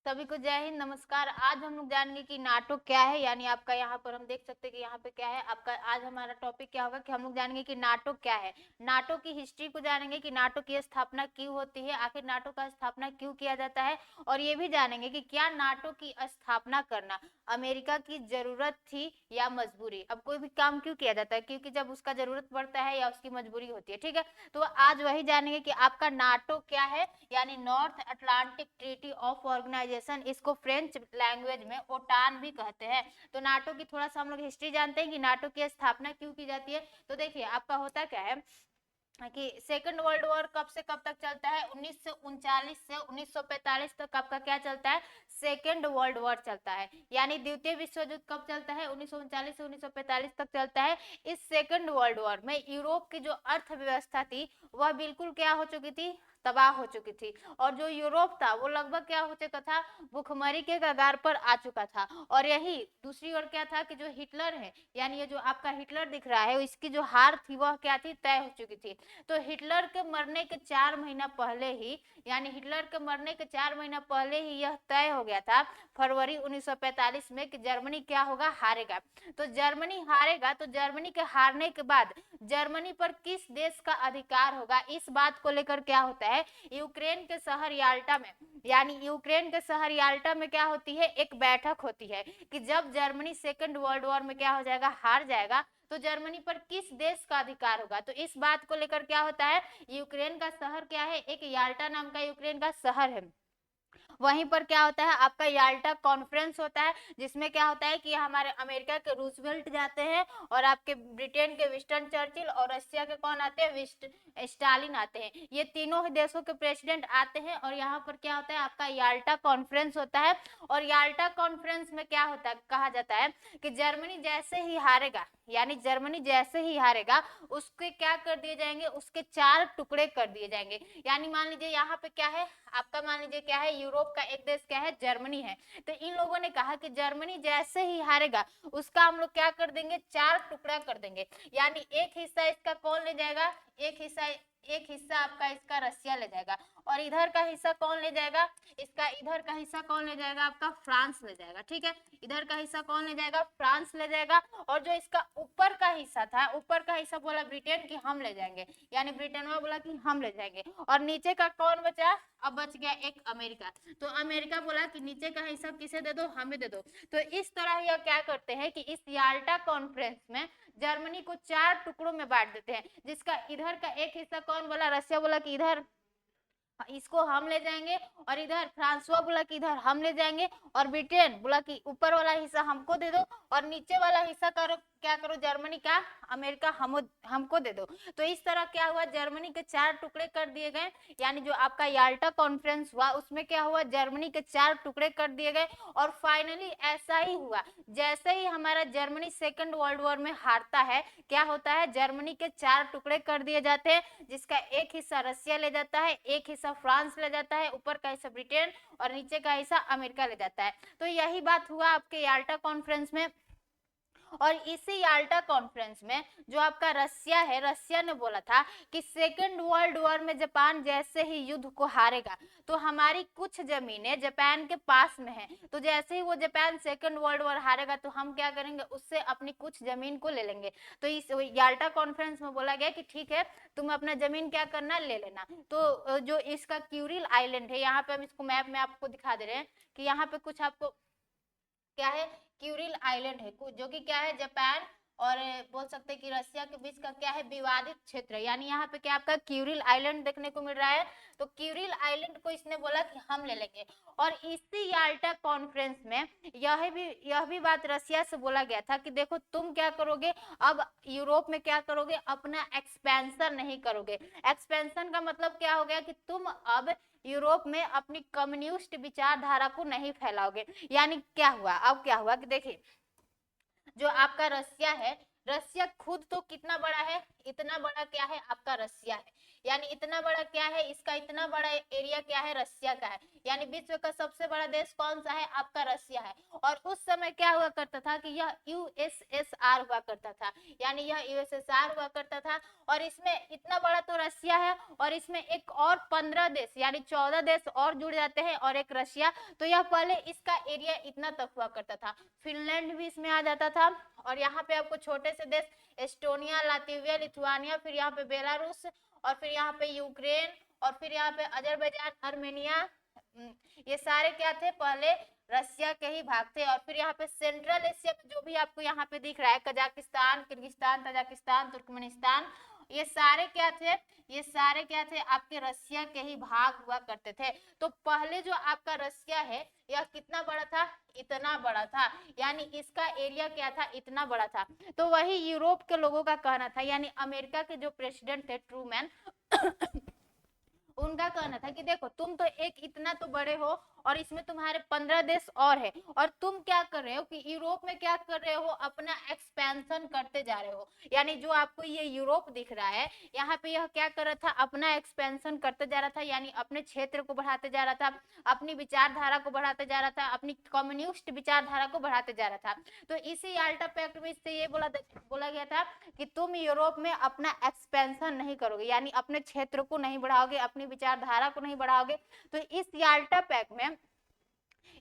सभी को जय हिंद, नमस्कार। आज हम लोग जानेंगे कि नाटो क्या है, यानी आपका यहाँ पर हम देख सकते हैं कि यहाँ पे क्या है आपका। आज हमारा टॉपिक क्या होगा कि हम लोग जानेंगे कि नाटो क्या है, नाटो की हिस्ट्री को जानेंगे कि नाटो की स्थापना क्यों होती है, आखिर नाटो का स्थापना क्यों किया जाता है, और ये भी जानेंगे कि क्या नाटो की स्थापना करना अमेरिका की जरूरत थी या मजबूरी। अब कोई भी काम क्यों किया जाता है, क्योंकि जब उसका जरूरत पड़ता है या उसकी मजबूरी होती है। ठीक है, तो आज वही जानेंगे कि आपका नाटो क्या है, यानी North Atlantic Treaty of Organization. इसको फ्रेंच लैंग्वेज में ओटान भी कहते हैं। तो नाटो की थोड़ा सा हम लोग हिस्ट्री जानते हैं कि नाटो की स्थापना क्यों की जाती है। तो देखिए आपका होता क्या है कि सेकेंड वर्ल्ड वॉर कब से कब तक चलता है, 1939 से 1945 तक आपका क्या चलता है, सेकेंड वर्ल्ड वॉर चलता है। यानी द्वितीय विश्व युद्ध कब चलता है, 1939 से 1945 तक चलता है। इस सेकेंड वर्ल्ड वॉर में यूरोप की जो अर्थव्यवस्था थी वह बिल्कुल क्या हो चुकी थी, तबाह हो चुकी थी। और जो यूरोप था वो लगभग क्या हो चुका था, भुखमरी के कगार पर आ चुका था। और यही दूसरी ओर क्या था कि जो हिटलर है, यानी ये जो आपका हिटलर दिख रहा है, इसकी जो हार थी वह क्या थी, तय हो चुकी थी। तो हिटलर के मरने के 4 महीना पहले ही, यानी हिटलर के मरने के 4 महीना पहले ही यह तय हो गया था फरवरी 1945 में कि जर्मनी क्या होगा, हारेगा। तो जर्मनी हारेगा, तो जर्मनी के हारने के बाद जर्मनी पर किस देश का अधिकार होगा, इस बात को लेकर क्या होता है, यूक्रेन के शहर याल्टा में, यानी यूक्रेन के शहर याल्टा में क्या होती है, एक बैठक होती है कि जब जर्मनी सेकेंड वर्ल्ड वॉर में क्या हो जाएगा, हार जाएगा, तो जर्मनी पर किस देश का अधिकार होगा। तो इस बात को लेकर क्या होता है, यूक्रेन का शहर क्या है, एक याल्टा नाम का यूक्रेन का शहर है। वहीं पर क्या होता है आपका याल्टा कॉन्फ्रेंस होता है, जिसमें क्या होता है कि हमारे अमेरिका के रूजवेल्ट जाते हैं, और आपके ब्रिटेन के विंस्टन चर्चिल, और रशिया के कौन आते हैं, स्टालिन आते हैं। ये तीनों ही देशों के प्रेसिडेंट आते हैं, और यहाँ पर क्या होता है आपका याल्टा कॉन्फ्रेंस होता है। और याल्टा कॉन्फ्रेंस में क्या होता है, कहा जाता है कि जर्मनी जैसे ही हारेगा, यानी जर्मनी जैसे ही हारेगा, उसके क्या कर दिए जाएंगे, उसके 4 टुकड़े कर दिए जाएंगे। यानी मान लीजिए यहाँ पे क्या है आपका, मान लीजिए क्या है, यूरोप का एक देश क्या है, जर्मनी है। तो इन लोगों ने कहा कि जर्मनी जैसे ही हारेगा उसका हम लोग क्या कर देंगे, 4 टुकड़ा कर देंगे। यानी एक हिस्सा इसका कौन ले जाएगा, एक हिस्सा आपका इसका रसिया ले जाएगा, और इधर का हिस्सा कौन ले जाएगा, इसका इधर का हिस्सा कौन ले जाएगा, आपका फ्रांस ले जाएगा। ठीक है, इधर का हिस्सा कौन ले जाएगा, फ्रांस ले जाएगा। और जो इसका ऊपर का हिस्सा था, ऊपर का हिस्सा बोला ब्रिटेन की हम ले जाएंगे, यानी ब्रिटेन में बोला कि हम ले जाएंगे। और नीचे का कौन बचा, अब बच गया एक अमेरिका। तो अमेरिका बोला कि नीचे का हिस्सा किसे दे दो, हमें दे दो। तो इस तरह यह क्या करते हैं कि इस याल्टा कॉन्फ्रेंस में जर्मनी को 4 टुकड़ों में बांट देते हैं, जिसका इधर का एक हिस्सा कौन बोला, रसिया बोला कि इधर इसको हम ले जाएंगे, और इधर फ्रांसवा बोला कि इधर हम ले जाएंगे, और ब्रिटेन बोला कि ऊपर वाला हिस्सा हमको दे दो, और नीचे वाला हिस्सा करो क्या करो, जर्मनी का अमेरिका हमको दे दो। तो इस तरह क्या हुआ, जर्मनी के 4 टुकड़े कर दिए गए। यानी जो आपका याल्टा कॉन्फ्रेंस हुआ उसमें क्या हुआ, जर्मनी के 4 टुकड़े कर दिए गए। और फाइनली ऐसा ही हुआ, जैसे ही हमारा जर्मनी सेकेंड वर्ल्ड वॉर में हारता है, क्या होता है, जर्मनी के 4 टुकड़े कर दिए जाते हैं, जिसका एक हिस्सा रसिया ले जाता है, एक हिस्सा फ्रांस ले जाता है, ऊपर का हिस्सा ब्रिटेन, और नीचे का हिस्सा अमेरिका ले जाता है। तो यही बात हुआ आपके याल्टा कॉन्फ्रेंस में। और इसी याल्टा कॉन्फ्रेंस में जो आपका रसिया है, रसिया ने बोला था कि सेकेंड वर्ल्ड वॉर में जापान जैसे ही युद्ध को हारेगा तो हमारी कुछ जमीनें जापान के पास में है, तो जैसे ही वो जापान सेकेंड वर्ल्ड वॉर हारेगा तो हम क्या करेंगे, उससे अपनी कुछ जमीन को ले लेंगे। तो इस याल्टा कॉन्फ्रेंस में बोला गया कि ठीक है, तुम अपना जमीन क्या करना, ले लेना। तो जो इसका क्यूरिल आइलैंड है, यहाँ पे हम इसको मैप में आपको दिखा दे रहे हैं कि यहाँ पे कुछ आपको क्या है, क्यूरिल आइलैंड है, जो कि क्या है, जापान और बोल सकते हैं कि रसिया के बीच का क्या है, विवादित क्षेत्र है। यानी यहाँ पे क्या आपका क्यूरिल आइलैंड देखने को मिल रहा है। तो क्यूरिल आइलैंड को इसने बोला कि हम ले लेंगे। और इसी याल्टा कॉन्फ्रेंस में यह भी बात रसिया से बोला गया था कि देखो तुम क्या करोगे, अब यूरोप में क्या करोगे, अपना एक्सपेंशन नहीं करोगे। एक्सपेंशन का मतलब क्या हो गया कि तुम अब यूरोप में अपनी कम्युनिस्ट विचारधारा को नहीं फैलाओगे। यानी क्या हुआ, अब क्या हुआ कि देखिए, जो आपका रसिया है, रसिया खुद तो कितना बड़ा है, इतना बड़ा क्या है आपका रसिया है। यानी इतना बड़ा क्या है, इसका इतना बड़ा एरिया क्या है, रसिया का है। यानी विश्व का सबसे बड़ा देश कौन सा है, आपका रसिया है। और उस समय क्या हुआ करता था कि यह यूएसएसआर हुआ करता था, यानी यह यूएसएसआर हुआ करता था। और इसमें इतना बड़ा तो रसिया है, और इसमें एक और 15 देश यानी 14 देश और जुड़ जाते हैं, और एक रसिया। तो यह पहले इसका एरिया इतना तक हुआ करता था। फिनलैंड भी इसमें आ जाता था। और यहाँ पे आपको छोटे से देश एस्टोनिया, लातविया, लिथुआनिया, फिर यहाँ पे बेलारूस, और फिर यहाँ पे यूक्रेन, और फिर यहाँ पे अजरबैजान, आर्मेनिया, ये सारे क्या थे, पहले रसिया के ही भाग थे। और फिर यहाँ पे सेंट्रल एशिया में जो भी आपको यहाँ पे दिख रहा है, कजाकिस्तान, किर्गिस्तान, तजाकिस्तान, तुर्कमेनिस्तान, ये सारे क्या थे, ये सारे क्या थे, आपके रसिया के ही भाग हुआ करते थे। तो पहले जो आपका रसिया है, यह कितना बड़ा था, इतना बड़ा था, यानी इसका एरिया क्या था, इतना बड़ा था। तो वही यूरोप के लोगों का कहना था, यानी अमेरिका के जो प्रेसिडेंट थे ट्रूमैन उनका कहना था कि देखो तुम तो एक इतना तो बड़े हो, और इसमें तुम्हारे 15 देश और है, और तुम क्या कर रहे हो कि यूरोप में क्या कर रहे हो, अपना एक्सपेंशन करते जा रहे हो। यानी जो आपको ये यूरोप दिख रहा है, यहाँ पे यह क्या कर रहा था, अपना एक्सपेंशन करते जा रहा था, यानी अपने क्षेत्र को बढ़ाते जा रहा था, अपनी विचारधारा को बढ़ाते जा रहा था, अपनी कम्युनिस्ट विचारधारा को बढ़ाते जा रहा था। तो इसी याल्टा पैक्ट में इससे ये बोला गया था कि तुम यूरोप में अपना एक्सपेंशन नहीं करोगे, यानी अपने क्षेत्र को नहीं बढ़ाओगे, अपनी विचारधारा को नहीं बढ़ाओगे। तो इस याल्टा पैक्ट में,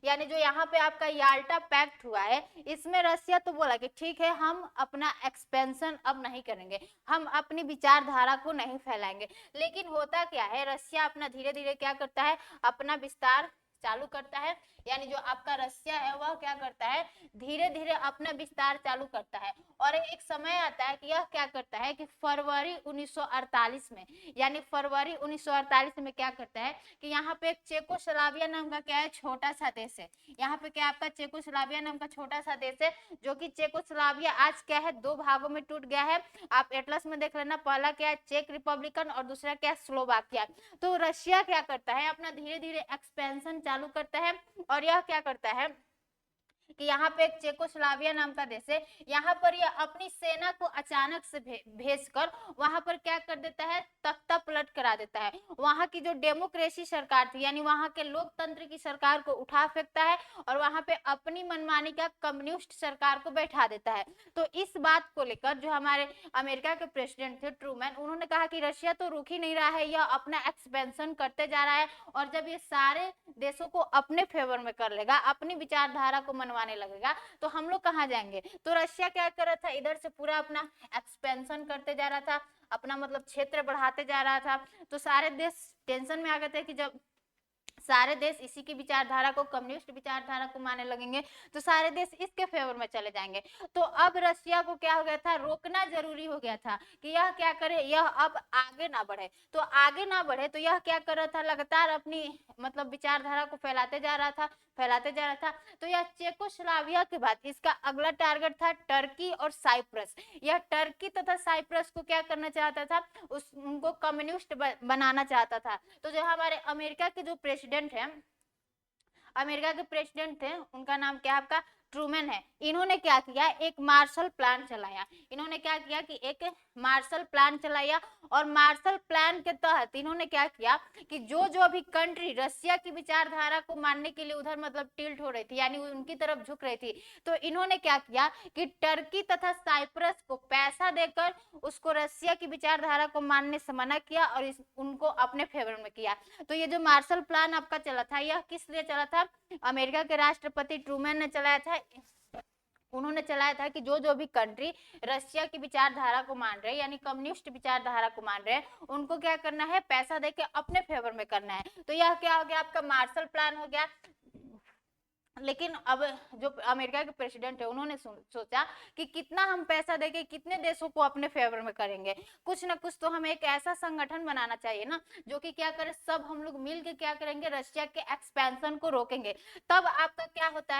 यानी जो यहाँ पे आपका याल्टा पैक्ट हुआ है, इसमें रसिया तो बोला कि ठीक है, हम अपना एक्सपेंशन अब नहीं करेंगे, हम अपनी विचारधारा को नहीं फैलाएंगे। लेकिन होता क्या है, रसिया अपना धीरे धीरे क्या करता है, अपना विस्तार चालू करता है। यानी जो आपका रसिया है वह क्या करता है, धीरे धीरे अपना विस्तार चालू करता है। और एक समय आता है कि यह क्या करता है कि फरवरी 1948 में, यानी फरवरी 1948 में क्या करता है कि यहाँ पे एक चेकोस्लोवाकिया नाम का क्या है, छोटा सा देश है। यहाँ पे क्या आपका चेकोस्लोवाकिया नाम का छोटा सा देश है, जो कि चेकोस्लोवाकिया आज क्या है, दो भागों में टूट गया है। आप एटलस में देख लेना, पहला क्या है चेक रिपब्लिकन, और दूसरा क्या है स्लोवाकिया। तो रशिया क्या करता है, अपना धीरे धीरे एक्सपेंशन चालू करता है। और यह क्या करता है कि यहाँ पे एक चेकोस्लोवाकिया नाम का देश है, यहाँ पर यह अपनी सेना को अचानक से भेजकर वहां पर क्या कर देता है, तख्ता पलट करा देता है। वहां की जो डेमोक्रेसी सरकार थी, यानी वहां के लोकतंत्र की सरकार को उठा फेंकता है, और वहां पे अपनी मनमानी का कम्युनिस्ट सरकार को बैठा देता है। तो इस बात को लेकर जो हमारे अमेरिका के प्रेसिडेंट थे ट्रूमैन, उन्होंने कहा कि रशिया तो रुक ही नहीं रहा है, यह अपना एक्सपेंशन करते जा रहा है, और जब ये सारे देशों को अपने फेवर में कर लेगा, अपनी विचारधारा को मनवाने लगेगा, तो हम लोग कहाँ जाएंगे। तो रशिया क्या कर रहा था, इधर से पूरा अपना एक्सपेंशन करते जा रहा था, अपना मतलब क्षेत्र बढ़ाते जा रहा था। तो सारे देश टेंशन में आ गए थे कि जब सारे देश इसी की विचारधारा को, कम्युनिस्ट विचारधारा को मानने लगेंगे, तो सारे देश इसके फेवर में चले जाएंगे। तो अब रशिया को क्या हो गया था, रोकना जरूरी हो गया था कि यह क्या करे, यह अब आगे ना बढ़े। तो आगे ना बढ़े तो यह क्या कर रहा था, लगातार अपनी मतलब विचारधारा को फैलाते जा रहा था, फैलाते जा रहा था। तो यह चेकोस्लोवाकिया के बाद इसका अगला टारगेट था टर्की और साइप्रस। यह टर्की तथा साइप्रस को क्या करना चाहता था, उनको कम्युनिस्ट बनाना चाहता था। तो जो हमारे अमेरिका के जो प्रेसिडेंट है, अमेरिका के प्रेसिडेंट थे, उनका नाम क्या आपका ट्रूमैन है। इन्होंने क्या किया, एक मार्शल प्लान चलाया। इन्होंने क्या किया कि एक मार्शल प्लान चलाया, और मार्शल प्लान के तहत इन्होंने क्या किया कि जो जो अभी कंट्री रशिया की विचारधारा को मानने के लिए उधर मतलब टिल्ट हो रही थी, यानी उनकी तरफ झुक रही थी, तो इन्होंने क्या किया कि टर्की तथा साइप्रस को पैसा देकर उसको रशिया की विचारधारा को मानने से मना किया, और उनको अपने फेवर में किया। तो ये जो मार्शल प्लान आपका चला था, यह किस लिए चला था, अमेरिका के राष्ट्रपति ट्रूमैन ने चलाया था। उन्होंने चलाया था कि जो जो भी कंट्री रशिया की विचारधारा को मान रहे हैं, यानी कम्युनिस्ट विचारधारा को मान रहे हैं, उनको क्या करना है, पैसा देके अपने फेवर में करना है। तो यह क्या हो गया, आपका मार्शल प्लान हो गया। लेकिन अब जो अमेरिका के प्रेसिडेंट है, उन्होंने सोचा कि कितना हम पैसा देके कितने देशों को अपने फेवर में करेंगे, कुछ ना कुछ तो हमें एक ऐसा संगठन बनाना चाहिए ना, जो कि क्या करे, सब हम लोग मिल के क्या करेंगे, रशिया के एक्सपेंशन को रोकेंगे। तब आपका क्या होता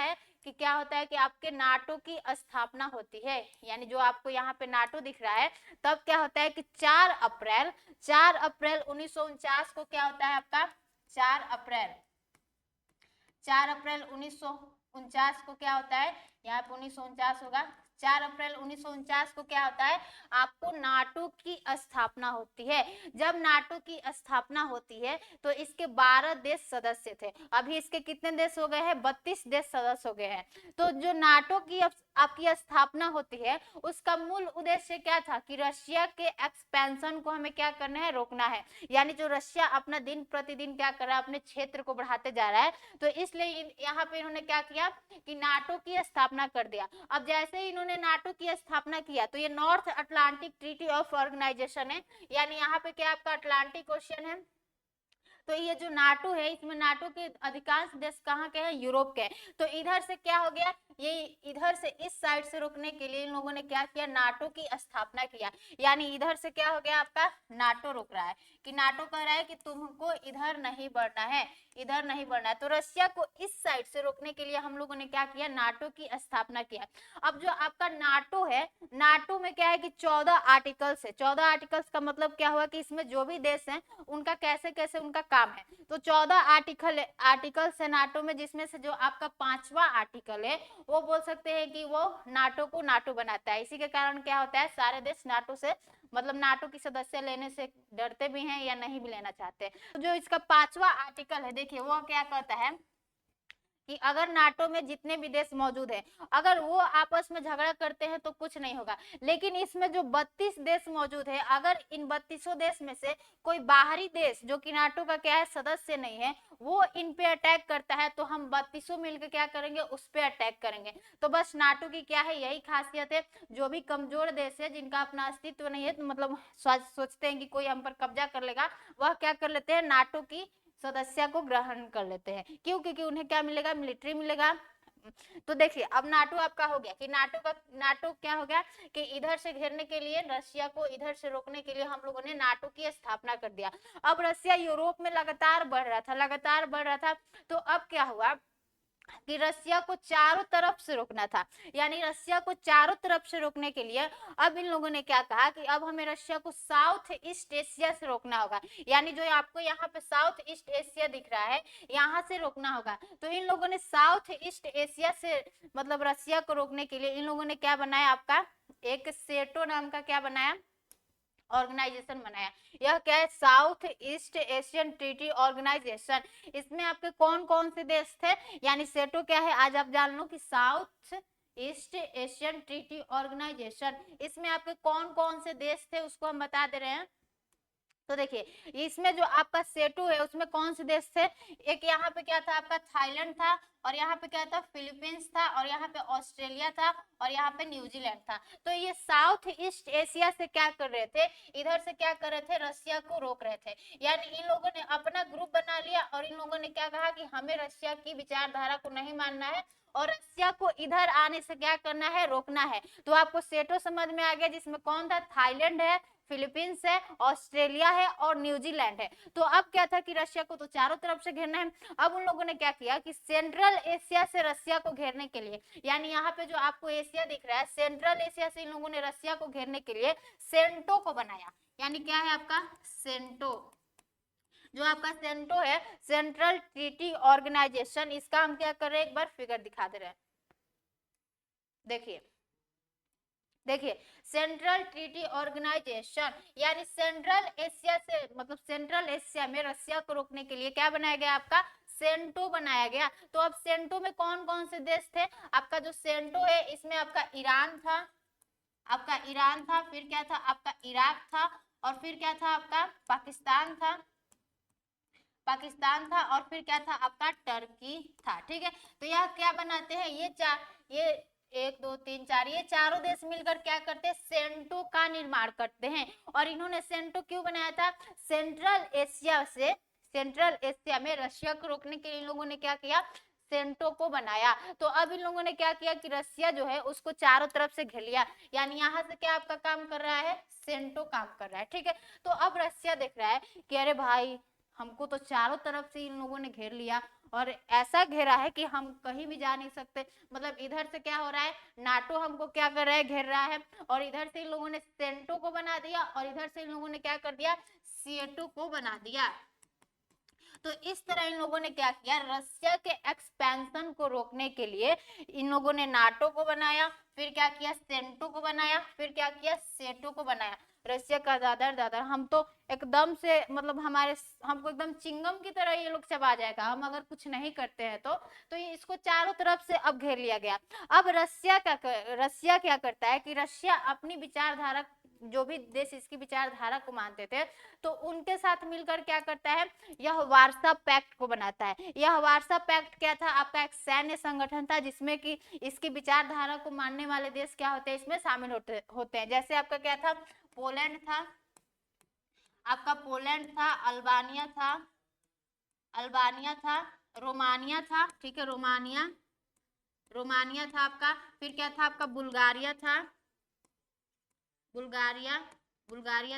है कि आपके नाटो की स्थापना होती है। यानी जो आपको यहाँ पे नाटो दिख रहा है, तब क्या होता है कि 4 अप्रैल 1949 को क्या होता है आपका, 4 अप्रैल 1949 को क्या होता है, यहाँ पे 1949 होगा, 4 अप्रैल 1949 को क्या होता है, आपको नाटो की स्थापना होती है। जब नाटो की स्थापना होती है तो इसके 12 देश सदस्य थे, अभी इसके कितने देश हो गए हैं, 32 देश सदस्य हो गए हैं। तो जो नाटो की आपकी स्थापना होती है उसका मूल उद्देश्य क्या था कि रशिया के एक्सपेंशन को हमें क्या करना है, रोकना है। यानी जो रशिया अपना दिन प्रतिदिन क्या कर रहा है, अपने क्षेत्र को बढ़ाते जा रहा है, तो इसलिए यहाँ पे इन्होंने क्या किया कि नाटो की स्थापना कर दिया। अब जैसे ही इन्होंने नाटो की स्थापना किया तो ये North Atlantic Treaty of Organization है, यानी यहाँ पे क्या आपका अटलांटिक ओशियन है। तो ये जो नाटो है इसमें नाटो के अधिकांश देश कहाँ के हैं, यूरोप के। तो इधर से क्या हो गया, ये इधर से इस साइड से रोकने के लिए इन लोगों ने क्या किया, नाटो की स्थापना किया। यानी इधर से क्या हो गया, आपका नाटो रोक रहा है कि नाटो कह रहा है कि तुमको इधर नहीं बढ़ना है, इधर नहीं बढ़ना है। तो रशिया को इस साइड से रोकने के लिए हम लोगों ने क्या किया, नाटो की स्थापना किया। अब जो आपका नाटो है, नाटो में क्या है कि 14 आर्टिकल्स है। 14 आर्टिकल्स का मतलब क्या हुआ कि इसमें जो भी देश हैं उनका कैसे कैसे उनका काम है। तो 14 आर्टिकल्स है नाटो में, जिसमें से जो आपका 5वां आर्टिकल है वो बोल सकते हैं कि वो नाटो को नाटो बनाता है। इसी के कारण क्या होता है, सारे देश नाटो से मतलब नाटो की सदस्य लेने से डरते भी हैं या नहीं भी लेना चाहते। तो जो इसका 5वां आर्टिकल है, देखिए वो क्या कहता है कि अगर नाटो में जितने भी देश मौजूद हैं अगर वो आपस में झगड़ा करते हैं तो कुछ नहीं होगा, लेकिन इसमें जो 32 देश मौजूद है अगर इन 32 देश में से कोई बाहरी देश जो कि नाटो का क्या है, सदस्य नहीं है, वो इन पे अटैक करता है तो हम 32 मिलकर क्या करेंगे, उस पे अटैक करेंगे। तो बस नाटो की क्या है, यही खासियत है। जो भी कमजोर देश है जिनका अपना अस्तित्व नहीं है, तो मतलब सोचते हैं कि कोई हम पर कब्जा कर लेगा, वह क्या कर लेते हैं, नाटो की सदस्य को ग्रहण कर लेते हैं। क्यों, क्योंकि उन्हें क्या मिलेगा, मिलिट्री मिलेगा। तो देखिए अब नाटो आपका हो गया कि नाटो क्या हो गया कि इधर से घेरने के लिए, रशिया को इधर से रोकने के लिए हम लोगों ने नाटो की स्थापना कर दिया। अब रशिया यूरोप में लगातार बढ़ रहा था। तो अब क्या हुआ कि रशिया को चारों तरफ से रोकना था। यानी रशिया को चारों तरफ से रोकने के लिए अब इन लोगों ने क्या कहा कि अब हमें रशिया को साउथ ईस्ट एशिया से रोकना होगा। यानी जो आपको यहाँ पे साउथ ईस्ट एशिया दिख रहा है, यहाँ से रोकना होगा। तो इन लोगों ने साउथ ईस्ट एशिया से मतलब रशिया को रोकने के लिए इन लोगों ने क्या बनाया, आपका एक सेटो नाम का क्या बनाया, ऑर्गेनाइजेशन बनाया। यह क्या है, South East Asian Treaty organisation. इसमें आपके कौन कौन से देश थे, यानी सेटो क्या है, आज आप जान लो कि South East Asian Treaty organisation, इसमें आपके कौन कौन से देश थे उसको हम बता दे रहे हैं। तो देखिए इसमें जो आपका सेटू है उसमें कौन से देश थे, एक यहाँ पे क्या था आपका थाईलैंड था, और यहाँ पे क्या था फिलीपींस था, और यहाँ पे ऑस्ट्रेलिया था, और यहाँ पे न्यूजीलैंड था। तो ये साउथ ईस्ट एशिया से क्या कर रहे थे, इधर से क्या कर रहे थे, रशिया को रोक रहे थे। यानी इन लोगों ने अपना ग्रुप बना लिया और इन लोगों ने क्या कहा कि हमें रशिया की विचारधारा को नहीं मानना है और रशिया को इधर आने से क्या करना है, रोकना है। तो आपको सेटो समझ में आ गया, जिसमें कौन था, थाईलैंड है, फिलीपींस है, ऑस्ट्रेलिया है और न्यूजीलैंड है। तो अब क्या था कि रशिया को तो चारों तरफ से घेरना है। अब उन लोगों ने क्या किया कि सेंट्रल एशिया से रशिया को घेरने के लिए, यानी यहाँ पे जो आपको एशिया दिख रहा है, सेंट्रल एशिया से इन लोगों ने रशिया को घेरने के लिए सेंटो को बनाया। यानी क्या है आपका सेंटो, जो आपका सेंटो है, सेंट्रल ट्रीटी ऑर्गेनाइजेशन, इसका हम क्या कर रहे हैं, एक बार फिगर दिखा दे रहे हैं। देखिए सेंट्रल ट्रीटी ऑर्गेनाइजेशन, यानी सेंट्रल एशिया से मतलब सेंट्रल एशिया में रशिया को रोकने के लिए क्या बनाया गया, आपका सेंटो बनाया गया। तो अब सेंटो में कौन कौन से देश थे, आपका जो सेंटो है इसमें आपका ईरान था, फिर क्या था आपका इराक था, और फिर क्या था आपका पाकिस्तान था, और फिर क्या था आपका टर्की था। ठीक है, तो यह क्या बनाते हैं, ये 1 2 3 4 ये चारों देश मिलकर क्या करते हैं, सेंटो का निर्माण करते हैं। और इन्होंने सेंटो क्यों बनाया था, सेंट्रल एशिया में रशिया को रोकने के लिए इन लोगों ने क्या किया, सेंटो को बनाया। तो अब इन लोगों ने क्या किया कि रशिया जो है उसको चारों तरफ से घेर लिया। यानी यहाँ से क्या आपका काम कर रहा है, सेंटो काम कर रहा है। ठीक है, तो अब रशिया देख रहा है कि अरे भाई हमको तो चारों तरफ से इन लोगों ने घेर लिया, और ऐसा घेरा है कि हम कहीं भी जा नहीं सकते। मतलब इधर से क्या हो रहा है, नाटो हमको क्या कर रहा है, घेर रहा है, और इधर से इन लोगों ने सेंटो को बना दिया, और इधर से इन लोगों ने क्या कर दिया, सीएटो को बना दिया। तो इस तरह इन लोगों ने क्या किया, रशिया के एक्सपेंशन को रोकने के लिए इन लोगों ने नाटो को बनाया, फिर क्या किया, सेंटो को बनाया, फिर क्या किया, सेटो को बनाया। रशिया का दादर हम तो एकदम से मतलब हमको एकदम चिंगम की तरह ये लोग चबा जाएगा हम अगर कुछ नहीं करते हैं तो ये इसको चारों तरफ से अब घेर लिया गया। अब रशिया क्या करता है कि रशिया अपनी विचारधारा, जो भी देश इसकी विचारधारा को मानते थे तो उनके साथ मिलकर क्या करता है, यह वार्सा पैक्ट को बनाता है। यह वार्सा पैक्ट क्या था, आपका एक सैन्य संगठन था जिसमें कि इसकी विचारधारा को मानने वाले देश क्या होते हैं, इसमें शामिल होते हैं। जैसे आपका क्या था, पोलैंड था, आपका पोलैंड था, अल्बानिया था, रोमानिया था, ठीक है, रोमानिया था आपका, फिर क्या था आपका, बुल्गारिया था, बुल्गारिया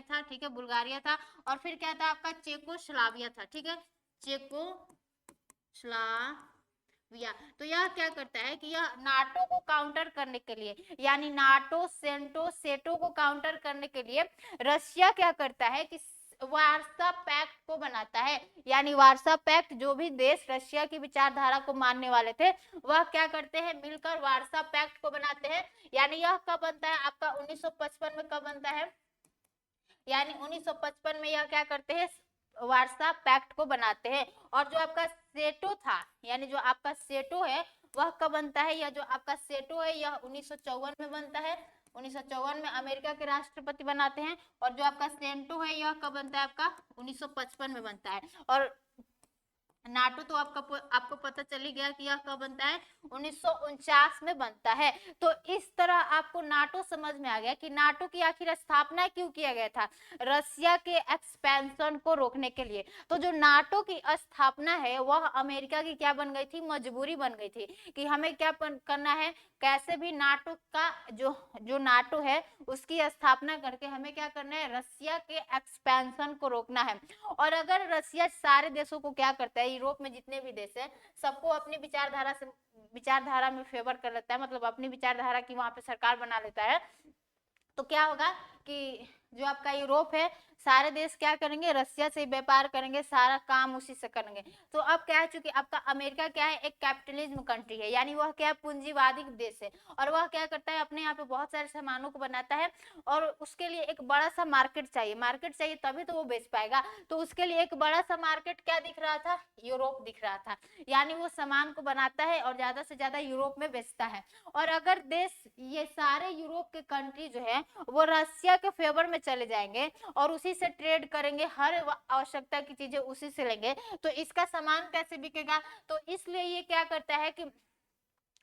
था, ठीक है, बुल्गारिया था, और फिर क्या था आपका, चेकोस्लाविया था, ठीक है, चेकोस्लाविया। तो यह क्या करता है कि यह नाटो को काउंटर करने के लिए, यानी नाटो, सेटो को काउंटर करने के लिए रशिया क्या करता है कि वार्सा पैक्ट को बनाता है। यानी वार्सा पैक्ट, जो भी देश रशिया की विचारधारा को मानने वाले थे वह क्या करते हैं, मिलकर वार्सा पैक्ट को बनाते हैं। यानी यह कब बनता है आपका, 1955 में कब बनता है, यानी 1955 में यह क्या करते हैं, वार्सा पैक्ट को बनाते हैं। और जो आपका सेटो था, यानी जो आपका सेटो है वह कब बनता है, यह जो आपका सेटो है यह 1954 में बनता है। 1954 में अमेरिका के राष्ट्रपति बनाते हैं। और जो आपका सेंटो है यह कब बनता है आपका, 1955 में बनता है। और नाटो तो आपको पता चल ही गया कि यह कब बनता है, 1949 में बनता है। तो इस तरह आपको नाटो समझ में आ गया कि नाटो की आखिर स्थापना क्यों किया गया था, रशिया के एक्सपेंशन को रोकने के लिए। तो जो नाटो की स्थापना है वह अमेरिका की क्या बन गई थी, मजबूरी बन गई थी कि हमें क्या करना है, कैसे भी नाटो का जो नाटो है उसकी स्थापना करके हमें क्या करना है, रशिया के एक्सपेंशन को रोकना है। और अगर रशिया सारे देशों को क्या करता है, यूरोप में जितने भी देश है सबको अपनी विचारधारा में फेवर कर लेता है, मतलब अपनी विचारधारा की वहां पे सरकार बना लेता है, तो क्या होगा कि जो आपका यूरोप है सारे देश क्या करेंगे, रशिया से व्यापार करेंगे, सारा काम उसी से करेंगे। तो अब क्या है, चूंकि आपका अमेरिका क्या है, एक कैपिटलिज्म कंट्री है, यानी वह क्या है, पूंजीवादी देश है, और वह क्या करता है, अपने यहाँ पे बहुत सारे सामानों को बनाता है और उसके लिए एक बड़ा सा मार्केट चाहिए तभी तो वो बेच पाएगा। तो उसके लिए एक बड़ा सा मार्केट क्या दिख रहा था, यूरोप दिख रहा था। यानी वो सामान को बनाता है और ज्यादा से ज्यादा यूरोप में बेचता है। और अगर देश, ये सारे यूरोप के कंट्री जो है वो रशिया के फेवर में चले जाएंगे और उसी से ट्रेड करेंगे, हर आवश्यकता की चीजें उसी से लेंगे, तो इसका सामान कैसे बिकेगा। तो इसलिए ये क्या करता है कि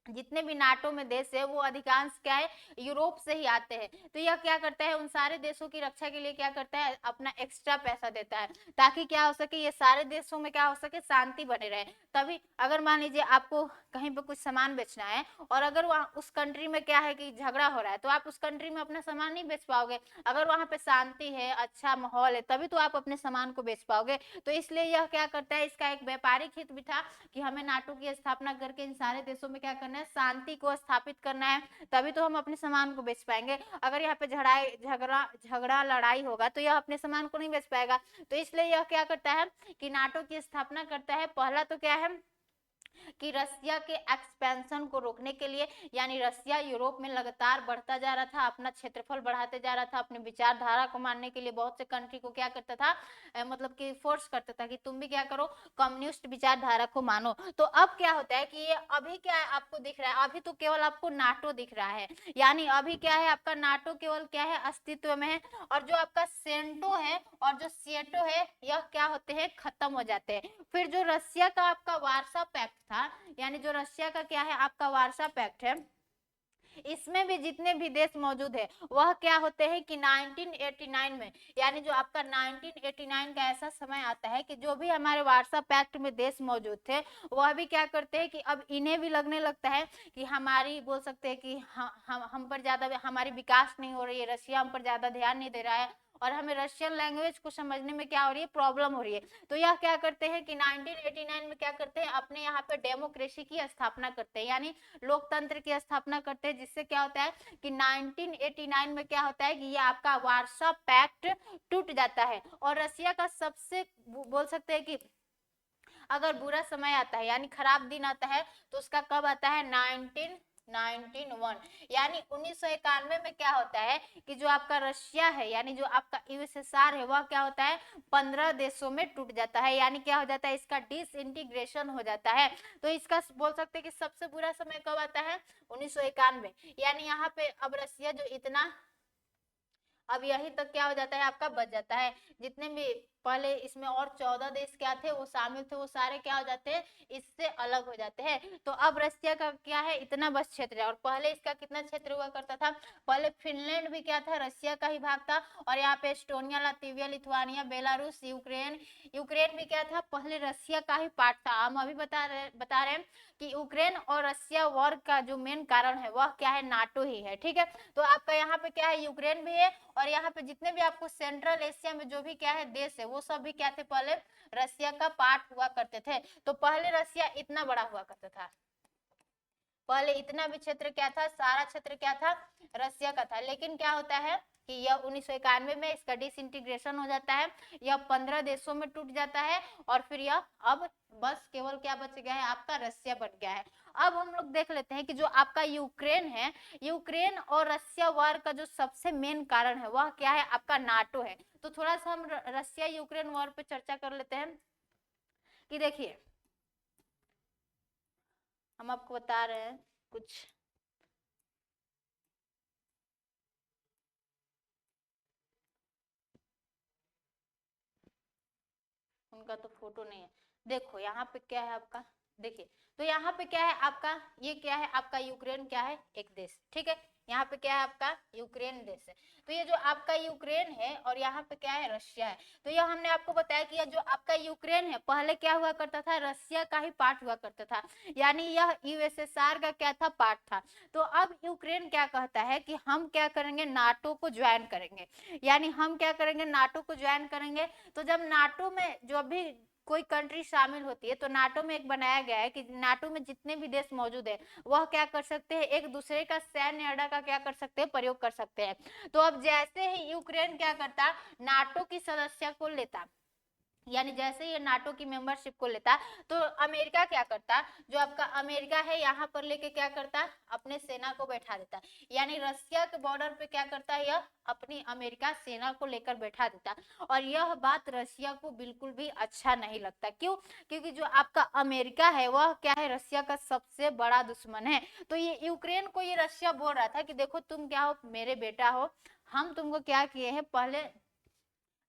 जितने भी नाटो में देश है वो अधिकांश क्या है, यूरोप से ही आते हैं। तो यह क्या करता है, उन सारे देशों की रक्षा के लिए क्या करता है, अपना एक्स्ट्रा पैसा देता है ताकि क्या हो सके, ये सारे देशों में क्या हो सके, शांति बने रहे। तभी अगर मान लीजिए आपको कहीं पे कुछ सामान बेचना है और अगर वहाँ उस कंट्री में क्या है कि झगड़ा हो रहा है तो आप उस कंट्री में अपना सामान नहीं बेच पाओगे। अगर वहां पे शांति है, अच्छा माहौल है, तभी तो आप अपने सामान को बेच पाओगे। तो इसलिए यह क्या करता है, इसका एक व्यापारिक हित भी था कि हमें नाटो की स्थापना करके इन सारे देशों में क्या करना है, शांति को स्थापित करना है, तभी तो हम अपने सामान को बेच पाएंगे। अगर यहाँ पे झगड़ा लड़ाई होगा तो यह अपने सामान को नहीं बेच पाएगा। तो इसलिए यह क्या करता है कि नाटो की स्थापना करता है। पहला तो क्या है कि रशिया के एक्सपेंशन को रोकने के लिए, यानी रशिया यूरोप में लगातार बढ़ता जा रहा था, अपना क्षेत्रफल बढ़ाते जा रहा था, अपनी विचारधारा को मानने के लिए बहुत से कंट्री को क्या करता था, मतलब कि फोर्स करता था कि तुम भी क्या करो, कम्युनिस्ट विचारधारा को मानो। तो अब क्या होता है कि ये अभी क्या है आपको दिख रहा है, अभी तो केवल आपको नाटो दिख रहा है, यानी अभी क्या है आपका नाटो केवल क्या है, अस्तित्व में है। और जो आपका सेंटो है और जो सिएटो है यह क्या होते हैं, खत्म हो जाते हैं। फिर जो रशिया का आपका वार्सा पैक्ट था, यानी जो रशिया का क्या है आपका वार्सा पैक्ट है, इसमें भी जितने भी देश मौजूद है वह क्या होते हैं कि 1989 में, यानी जो आपका 1989 का ऐसा समय आता है कि जो भी हमारे वार्सा पैक्ट में देश मौजूद थे वह भी क्या करते हैं कि अब इन्हें भी लगने लगता है कि हमारी, बोल सकते हैं कि हम पर ज्यादा हमारी विकास नहीं हो रही है, रशिया हम पर ज्यादा ध्यान नहीं दे रहा है और हमें रशियन लैंग्वेज को समझने में क्या हो रही है, प्रॉब्लम हो रही है। तो यह क्या करते हैं कि 1989 में क्या करते हैं, अपने यहाँ पे डेमोक्रेसी की स्थापना करते हैं, यानी लोकतंत्र की स्थापना करते हैं। जिससे क्या होता है कि 1989 में क्या होता है कि ये आपका वार्सा पैक्ट टूट जाता है और रशिया का सबसे, बोल सकते हैं कि अगर बुरा समय आता है यानी खराब दिन आता है तो उसका कब आता है 1991। यानी 1991 में क्या होता है कि जो आपका रशिया है यानी जो आपका यूएसएसआर है वह क्या होता है 15 देशों में टूट जाता है, यानी क्या हो जाता है इसका डिसइंटीग्रेशन हो जाता है। तो इसका बोल सकते हैं कि सबसे बुरा समय कब आता है 1991। यानी यहाँ पे अब रशिया जो इतना अब यही तक क्या हो जाता है आपका बच जाता है। जितने भी पहले इसमें और 14 देश क्या थे वो शामिल थे वो सारे क्या हो जाते हैं इससे अलग हो जाते हैं। तो अब रशिया का क्या है इतना बस क्षेत्र है और पहले इसका कितना क्षेत्र हुआ करता था, पहले फिनलैंड भी क्या था रशिया का ही भाग था और यहाँ पे Estonia, Latvia, Lithuania, Belarus, Ukraine, Ukraine भी क्या था पहले रशिया का ही पार्ट था। हम अभी बता रहे हैं कि यूक्रेन और रशिया वॉर का जो मेन कारण है वह क्या है नाटो ही है। ठीक है, तो आपका यहाँ पे क्या है यूक्रेन भी है और यहाँ पे जितने भी आपको सेंट्रल एशिया में जो भी क्या है देश है वो सब भी क्या थे पहले रशिया का पार्ट हुआ करते थे। तो पहले रशिया इतना बड़ा हुआ करता था, पहले इतना भी क्षेत्र क्या था सारा क्षेत्र क्या था रशिया का था। लेकिन क्या होता है कि यह 1991 में इसका डिसइंटीग्रेशन हो जाता है, यह 15 देशों में टूट जाता है और फिर यह अब बस केवल क्या बच गया है आपका रशिया बच गया है। अब हम लोग देख लेते हैं कि जो आपका यूक्रेन है, यूक्रेन और रशिया वार का जो सबसे मेन कारण है वह क्या है आपका नाटो है। तो थोड़ा सा हम रशिया यूक्रेन वार पे चर्चा कर लेते हैं कि देखिए हम आपको बता रहे हैं कुछ उनका तो फोटो नहीं है। देखो यहाँ पे क्या है आपका, देखिए तो यहाँ पे क्या है आपका ये क्या है आपका यूक्रेन क्या है एक देश, ठीक है यहाँ पे क्या है आपका यूक्रेन देश है। तो ये जो आपका यूक्रेन है और यहाँ पे क्या है रशिया है। तो ये हमने आपको बताया कि ये जो आपका यूक्रेन है पहले क्या हुआ करता था रशिया का ही पार्ट हुआ करता था, यानी यह यूएसएसआर का क्या था पार्ट था। तो अब यूक्रेन क्या कहता है कि हम क्या करेंगे नाटो को ज्वाइन करेंगे, यानी हम क्या करेंगे नाटो को ज्वाइन करेंगे। तो जब नाटो में जो भी कोई कंट्री शामिल होती है तो नाटो में एक बनाया गया है कि नाटो में जितने भी देश मौजूद है वह क्या कर सकते हैं एक दूसरे का सैन्य अड्डा का क्या कर सकते हैं प्रयोग कर सकते हैं। तो अब जैसे ही यूक्रेन क्या करता नाटो की सदस्य को लेता, यानी जैसे ये नाटो की मेंबरशिप को लेता तो अमेरिका क्या करता जो आपका अमेरिका है यहाँ पर लेके क्या करता अपने सेना को बैठा देता, यानी रशिया के बॉर्डर पे क्या करता है यह अपनी अमेरिका सेना को लेकर बैठा देता। और यह बात रशिया को बिल्कुल भी अच्छा नहीं लगता, क्यों, क्योंकि जो आपका अमेरिका है वह क्या है रशिया का सबसे बड़ा दुश्मन है। तो ये यूक्रेन को ये रशिया बोल रहा था कि देखो तुम क्या हो मेरे बेटा हो, हम तुमको क्या किए हैं पहले,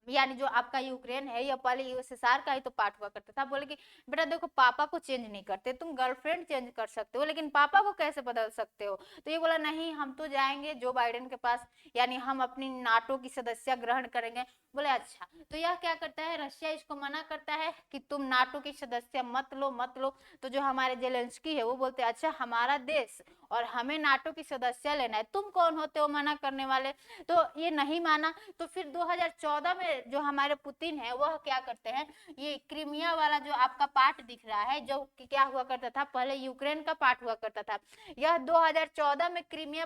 यानी जो आपका यूक्रेन है या पहले यूएसएसआर का ही तो पार्ट हुआ करता था। बोले कि बेटा देखो पापा को चेंज नहीं करते, तुम गर्लफ्रेंड चेंज कर सकते हो लेकिन पापा को कैसे बदल सकते हो। तो ये बोला नहीं हम तो जाएंगे जो बाइडेन के पास, यानी हम अपनी नाटो की सदस्य ग्रहण करेंगे। बोले अच्छा, तो यह क्या करता है रशिया इसको मना करता है कि तुम नाटो की सदस्य मत लो मत लो। तो जो हमारे जेलेंस्की है वो बोलते हैं अच्छा हमारा देश और हमें नाटो की सदस्य लेना है, तुम कौन होते हो मना करने वाले। तो ये नहीं माना। तो फिर 2014 में जो हमारे पुतिन है वह क्या करते हैं ये क्रीमिया वाला जो आपका पार्ट दिख रहा है जो कि क्या हुआ करता था पहले यूक्रेन का पार्ट हुआ करता था, यह 2014 में क्रीमिया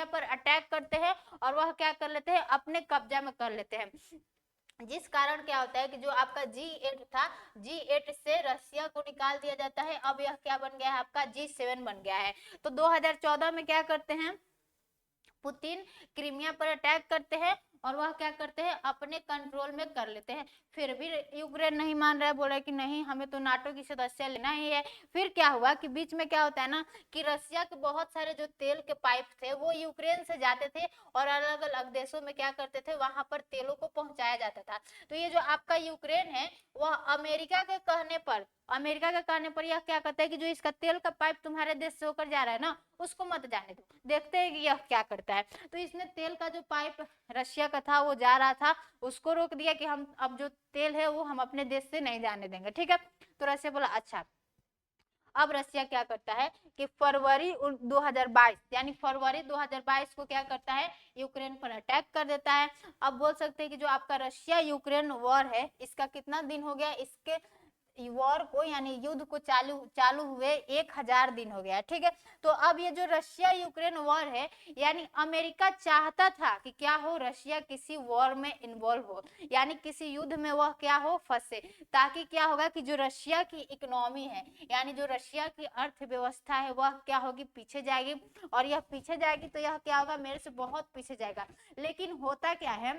पर अटैक करते हैं और वह क्या कर लेते हैं अपने कब्जा में कर लेते हैं। जिस कारण क्या होता है कि जो आपका G8 था G8 से रशिया को निकाल दिया जाता है, अब यह क्या बन गया है आपका G7 बन गया है। तो 2014 में क्या करते हैं पुतिन क्रीमिया पर अटैक करते हैं और वह क्या करते हैं अपने कंट्रोल में कर लेते हैं। फिर भी यूक्रेन नहीं मान रहा है, बोल रहा है कि नहीं हमें तो नाटो की सदस्य लेना ही है। फिर क्या हुआ कि बीच में क्या होता है ना कि रशिया के बहुत सारे जो तेल के पाइप थे वो यूक्रेन से जाते थे और अलग अलग देशों में क्या करते थे वहां पर तेलों को पहुंचाया जाता था। तो ये जो आपका यूक्रेन है वह अमेरिका के कहने पर यह क्या कहता है कि जो इसका तेल का पाइप तुम्हारे देश से होकर जा रहा है ना उसको मत जाने दो, देखते हैं कि यह क्या करता है। तो इसने तेल का जो पाइप रशिया का था वो जा रहा था उसको रोक दिया कि हम अब जो तेल है वो हम अपने देश से नहीं जाने देंगे, ठीक है। तो रशिया बोला अच्छा। अब रशिया क्या करता है कि फरवरी 2022 यानी फरवरी 2022 को क्या करता है यूक्रेन पर अटैक कर देता है। अब बोल सकते हैं कि जो आपका रशिया यूक्रेन वॉर है इसका कितना दिन हो गया, इसके वॉर को यानी युद्ध को चालू हुए 1000 दिन हो गया, ठीक है। तो अब ये जो रशिया यूक्रेन वॉर है, यानी अमेरिका चाहता था कि क्या हो, रशिया किसी वॉर में इन्वॉल्व हो, यानी किसी युद्ध में वह क्या हो, फंसे, ताकि क्या होगा कि जो रशिया की इकोनॉमी है, यानी जो रशिया की अर्थव्यवस्था है, वह क्या होगी, पीछे जाएगी। और यह पीछे जाएगी तो यह क्या होगा, मेरे से बहुत पीछे जाएगा। लेकिन होता क्या है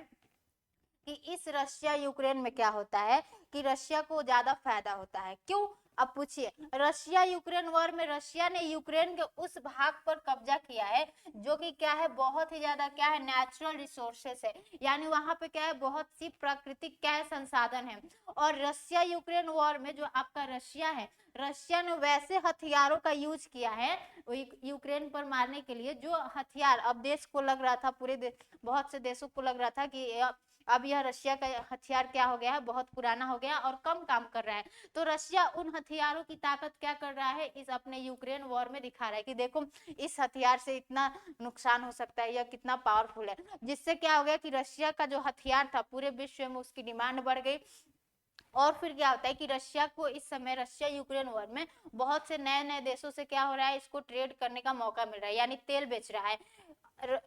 कि इस रशिया यूक्रेन में क्या होता है कि रशिया को ज्यादा फायदा होता है। क्यों? अब पूछिए, रशिया यूक्रेन वॉर में रशिया ने यूक्रेन के उस भाग पर कब्जा किया है जो कि क्या है, बहुत ही ज्यादा क्या है, नेचुरल रिसोर्सेस है, यानी वहां पे क्या है, बहुत सी प्राकृतिक क्या है, संसाधन है। और रशिया यूक्रेन वॉर में जो आपका रशिया है, रशिया ने वैसे हथियारों का यूज किया है यूक्रेन पर मारने के लिए, जो हथियार अब देश को लग रहा था, बहुत से देशों को लग रहा था कि अब यह रशिया का हथियार क्या हो गया है, बहुत पुराना हो गया और कम काम कर रहा है। तो रशिया उन हथियारों की ताकत क्या कर रहा है, इस अपने यूक्रेन वॉर में दिखा रहा है कि देखो इस हथियार से इतना नुकसान हो सकता है, यह कितना पावरफुल है। जिससे क्या हो गया कि रशिया का जो हथियार था पूरे विश्व में उसकी डिमांड बढ़ गई। और फिर क्या होता है कि रशिया को इस समय रशिया यूक्रेन वॉर में बहुत से नए नए देशों से क्या हो रहा है, इसको ट्रेड करने का मौका मिल रहा है, यानी तेल बेच रहा है।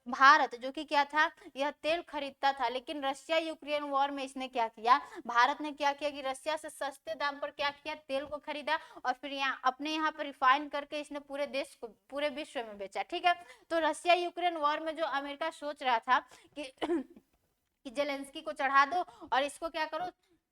भारत जो कि क्या था, यह तेल खरीदता था, लेकिन रशिया यूक्रेन वॉर में इसने क्या किया, भारत ने क्या किया कि रशिया से सस्ते दाम पर क्या किया, तेल को खरीदा और फिर यहाँ अपने यहाँ पर रिफाइन करके इसने पूरे देश को, पूरे विश्व में बेचा, ठीक है। तो रशिया यूक्रेन वॉर में जो अमेरिका सोच रहा था कि कि जेलेंस्की को चढ़ा दो और इसको क्या करो,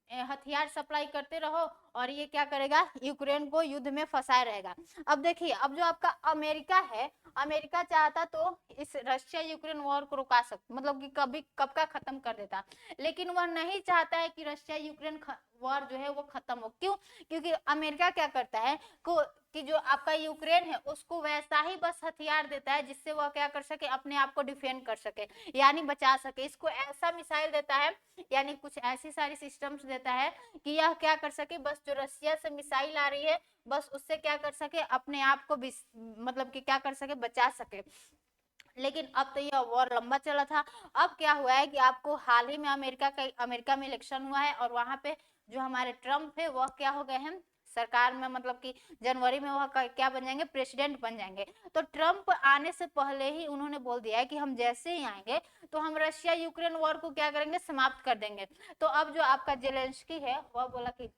हथियार सप्लाई करते रहो, और ये क्या करेगा, यूक्रेन को युद्ध में फंसाए रहेगा। अब देखिए, अब जो आपका अमेरिका है, अमेरिका चाहता तो इस रशिया यूक्रेन वॉर को रुका सकता, मतलब कि कभी कब का खत्म कर देता, लेकिन वह नहीं चाहता है कि रशिया यूक्रेन वॉर जो है वो खत्म हो। क्यों? क्योंकि अमेरिका क्या करता है कि जो आपका यूक्रेन है उसको वैसा ही बस हथियार देता है जिससे वह क्या कर सके, अपने आप को डिफेंड कर सके, यानी बचा सके। इसको ऐसा मिसाइल देता है, यानी कुछ ऐसी सारी सिस्टम्स देता है कि यह क्या कर सके, बस जो रशिया से मिसाइल आ रही है बस उससे क्या कर सके, अपने आप को मतलब कि क्या कर सके, बचा सके। लेकिन अब तो यह वॉर लंबा चला था। अब क्या हुआ है कि आपको हाल ही में अमेरिका में इलेक्शन हुआ है और वहां पे जो हमारे ट्रम्प है वह क्या हो गए हैं सरकार में, मतलब कि जनवरी में वह क्या बन जाएंगे, प्रेसिडेंट बन जाएंगे। तो ट्रम्प आने से पहले ही उन्होंने बोल दिया है कि हम जैसे ही आएंगे तो हम रशिया यूक्रेन वॉर को क्या करेंगे, समाप्त कर देंगे। तो अब जो आपका जेलेंस्की है वह बोला कि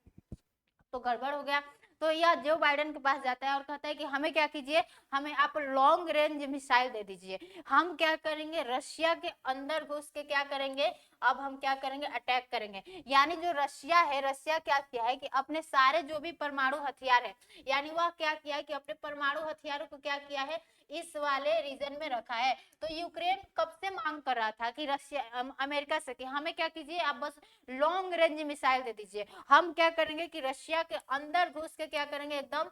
तो गड़बड़ हो गया। तो यह जो बाइडेन के पास जाता है और कहता है कि हमें क्या कीजिए, हमें आप लॉन्ग रेंज मिसाइल दे दीजिए, हम क्या करेंगे, रशिया के अंदर घुस के क्या करेंगे, अब हम क्या करेंगे, अटैक करेंगे। यानी जो रशिया है, रशिया क्या किया है कि अपने सारे जो भी परमाणु हथियार है, यानी वह क्या किया है कि अपने परमाणु हथियारों को क्या किया है, इस वाले रीजन में रखा है। तो यूक्रेन कब से मांग कर रहा था कि रशिया अमेरिका से कि हमें क्या कीजिए, आप बस लॉन्ग रेंज मिसाइल दे दीजिए, हम क्या करेंगे कि रशिया के अंदर घुस के क्या करेंगे, एकदम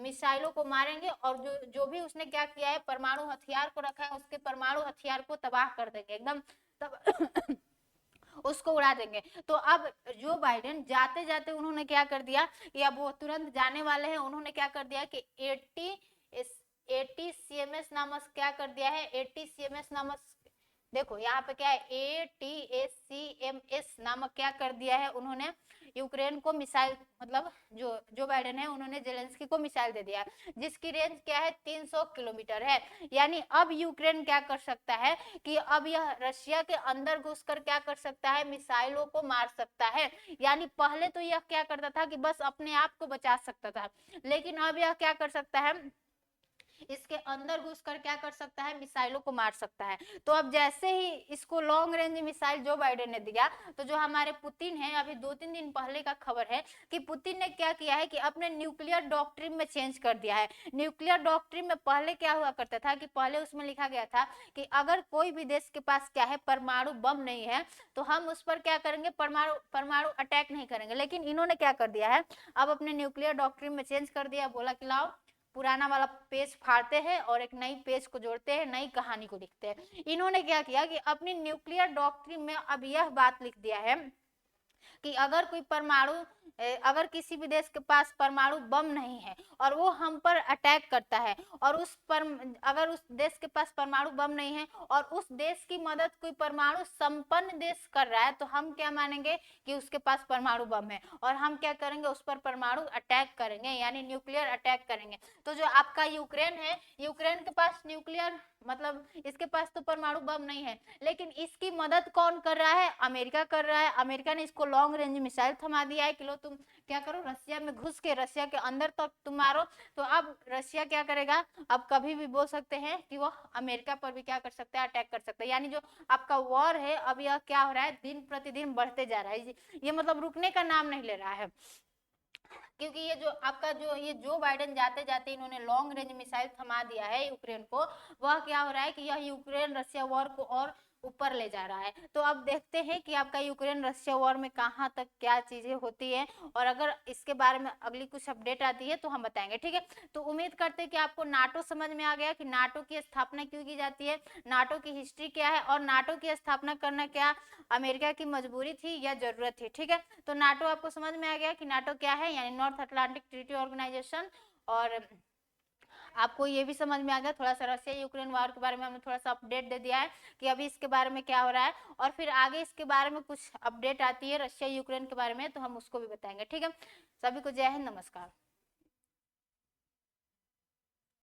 मिसाइलों को मारेंगे और जो जो भी उसने क्या किया है, परमाणु हथियार को रखा है, उसके परमाणु हथियार को तबाह कर देंगे एकदम, तब उसको उड़ा देंगे। तो अब जो बाइडेन जाते जाते उन्होंने क्या कर दिया कि अब वो तुरंत जाने वाले हैं, उन्होंने क्या कर दिया कि 80 सीएमएस नामक क्या कर दिया है, 80 सीएमएस नामक, देखो यहाँ पे क्या है, ATACMS नामक क्या कर दिया है उन्होंने, यूक्रेन को मिसाइल, मतलब जो बाइडेन है उन्होंने जेलेंस्की को मिसाइल दे दिया, जिसकी रेंज क्या है, 300 किलोमीटर है। यानी अब यूक्रेन क्या कर सकता है कि अब यह रशिया के अंदर घुसकर क्या कर सकता है, मिसाइलों को मार सकता है। यानी पहले तो यह क्या करता था कि बस अपने आप को बचा सकता था, लेकिन अब यह क्या कर सकता है, इसके अंदर घुसकर क्या कर सकता है, मिसाइलों को मार सकता है। तो अब जैसे ही इसको long range missile Joe Biden ने दिया, तो जो हमारे पुतिन है, अभी 2-3 दिन पहले का खबर है कि पुतिन ने क्या किया है कि अपने न्यूक्लियर डॉक्ट्रिन में चेंज कर दिया है। न्यूक्लियर डॉक्ट्रिन में पहले क्या हुआ करता था कि पहले उसमें लिखा गया था कि अगर कोई भी देश के पास क्या है, परमाणु बम नहीं है, तो हम उस पर क्या करेंगे, परमाणु अटैक नहीं करेंगे। लेकिन इन्होंने क्या कर दिया है, अब अपने न्यूक्लियर डॉक्ट्रिन में चेंज कर दिया, बोला कि लाओ पुराना वाला पेज फाड़ते हैं और एक नई पेज को जोड़ते हैं, नई कहानी को लिखते हैं। इन्होंने क्या किया कि अपनी न्यूक्लियर डॉक्ट्रिन में अब यह बात लिख दिया है कि अगर कोई अगर किसी भी देश के पास परमाणु बम नहीं है और वो हम पर अटैक करता है और अगर उस देश के पास परमाणु बम नहीं है और उस देश की मदद कोई परमाणु संपन्न देश कर रहा है, तो हम क्या मानेंगे कि उसके पास परमाणु बम है और हम क्या करेंगे, उस पर परमाणु अटैक करेंगे, यानी न्यूक्लियर अटैक करेंगे। तो जो आपका यूक्रेन है, यूक्रेन के पास न्यूक्लियर मतलब इसके पास तो परमाणु बम नहीं है, लेकिन इसकी मदद कौन कर रहा है, अमेरिका कर रहा है। अमेरिका ने इसको लॉन्ग रेंज मिसाइल थमा दिया है कि लो तुम क्या करो, रसिया में घुस के रसिया के अंदर तक तुम मारो। तो अब रसिया क्या करेगा, अब कभी भी बोल सकते हैं कि वो अमेरिका पर भी क्या कर सकता है, अटैक कर सकता है। यानी जो आपका वॉर है अब यह क्या हो रहा है, दिन प्रतिदिन बढ़ते जा रहा है, ये मतलब रुकने का नाम नहीं ले रहा है। क्योंकि ये जो आपका ये जो बाइडेन जाते जाते इन्होंने लॉन्ग रेंज मिसाइल थमा दिया है यूक्रेन को, वह क्या हो रहा है कि यह यूक्रेन रशिया वॉर को और ऊपर ले जा रहा है। तो अब देखते हैं कि आपका यूक्रेन रशिया वॉर में कहां तक क्या चीजें होती है, और अगर इसके बारे में अगली कुछ अपडेट आती है तो हम बताएंगे, ठीक है। तो उम्मीद करते हैं कि आपको नाटो समझ में आ गया कि नाटो की स्थापना क्यों की जाती है, नाटो की हिस्ट्री क्या है, और नाटो की स्थापना करना क्या अमेरिका की मजबूरी थी या जरूरत थी, ठीक है। तो नाटो आपको समझ में आ गया कि नाटो क्या है, यानी नॉर्थ अटलांटिक ट्रीटी ऑर्गेनाइजेशन। और आपको ये भी समझ में आ गया, थोड़ा सा रशिया यूक्रेन वार के बारे में हमने थोड़ा सा अपडेट दे दिया है कि अभी इसके बारे में क्या हो रहा है, और फिर आगे इसके बारे में कुछ अपडेट आती है रशिया यूक्रेन के बारे में तो हम उसको भी बताएंगे, ठीक है। सभी को जय हिंद, नमस्कार।